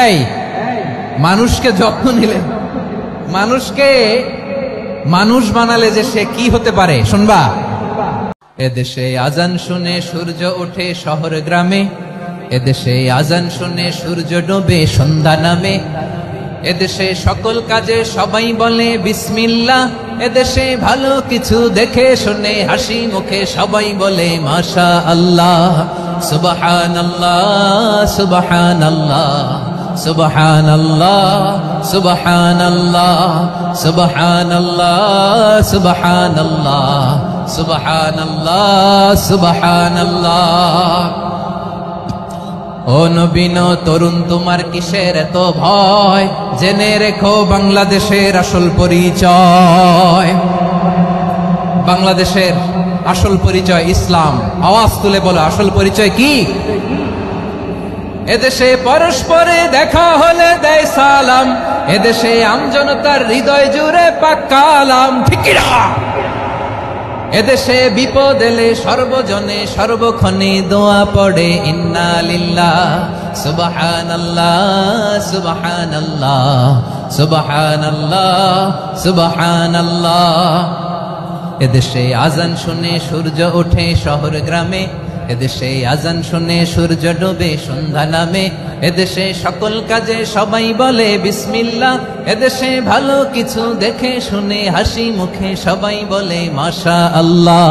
এই মানুষকে যত্ন নিলে, মানুষকে মানুষ বানালে যে সে কি হতে পারে শুনবা। এদেশে আজান শুনে সূর্য ওঠে শহর গ্রামে, এদেশে আজান শুনে সূর্য ডোবে সন্ধ্যা নামে, এদেশে সকল কাজে সবাই বলে বিসমিল্লাহ, এদেশে ভালো কিছু দেখে শুনে হাসি মুখে সবাই বলে মাশা আল্লাহ। সুবহানাল্লাহ সুবহানাল্লাহ সুবহানাল্লাহ সুবহানাল্লাহ সুবহানাল্লাহ সুবহানাল্লাহ সুবহানাল্লাহ সুবহানাল্লাহ। ও নবীন তরুণ তোমার কিসের এত ভয়, জেনে রেখো বাংলাদেশের আসল পরিচয়। বাংলাদেশের আসল পরিচয় ইসলাম। আওয়াজ তুলে বলো আসল পরিচয় কি? এদেশে পরস্পরে দেখা হলে দেয় সালাম, এদেশে আমজনতার হৃদয় জুড়ে পাক্কা আলাম। ঠিক না? এদেশে বিপদ এলে সর্বজনে সর্বক্ষণে দোয়া পড়ে ইন্না লিল্লাহ সুবহানাল্লাহ সুবহানাল্লাহ সুবহানাল্লাহ সুবহানাল্লাহ। এদেশে আজান শুনে সূর্য ওঠে শহর গ্রামে, এদেশে আজান শুনে সূর্য ডোবে সন্ধ্যা নামে, এদেশে সকল কাজে সবাই বলে বিসমিল্লাহ, এদেশে ভালো কিছু দেখে শুনে হাসি মুখে সবাই বলে মাশা আল্লাহ।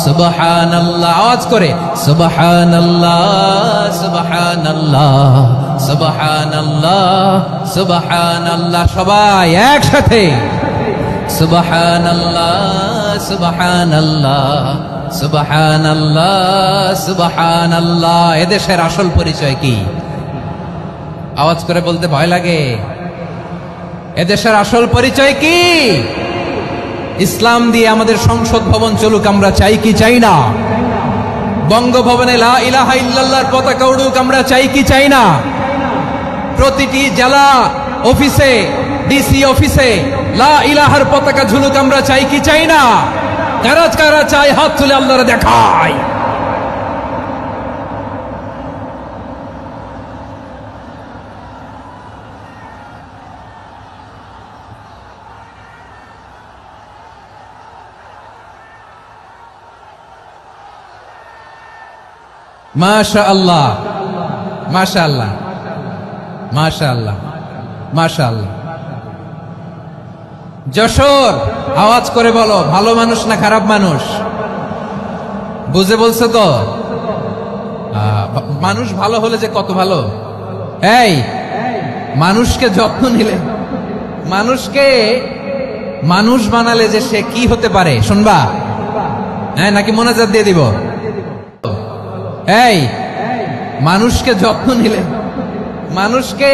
সুবহানাল্লাহ আওয়াজ করে সুবহানাল্লাহ সুবহানাল্লাহ সুবহানাল্লাহ সুবহানাল্লাহ। সবাই একসাথে সুবহানাল্লাহ সুবহানাল্লাহ সুবহানাল্লাহ সুবহানাল্লাহ। এদেশের আসল পরিচয় কি? আওয়াজ করে বলতে ভয় লাগে। এদেশের আসল পরিচয় কি? ইসলাম দিয়ে আমাদের সংসদ ভবন চলুক, আমরা চাই কি চাই না? বঙ্গভবনে লা ইলাহা ইল্লাল্লাহর পতাকা উড়ুক, আমরা চাই কি চাই না? প্রতিটি জেলা অফিসে, ডিসি অফিসে লা ইলাহার পতাকা ঝুলুক, আমরা চাই কি চাই না? কারা কারা চাই হাত তুলে আল্লাহরে দেখায়। মাশাআল্লাহ মাশাআল্লাহ মাশাআল্লাহ মাশাআল্লাহ। যশোর আওয়াজ করে বলো ভালো মানুষ না খারাপ মানুষ? বুঝে বলছো তো? মানুষ ভালো হলে যে কত ভালো। এই মানুষকে যত্ন নিলে, মানুষকে মানুষ বানালে যে সে কি হতে পারে শুনবা? হ্যাঁ নাকি মোনাজাত দিয়ে দিব? এই মানুষকে যত্ন নিলে, মানুষকে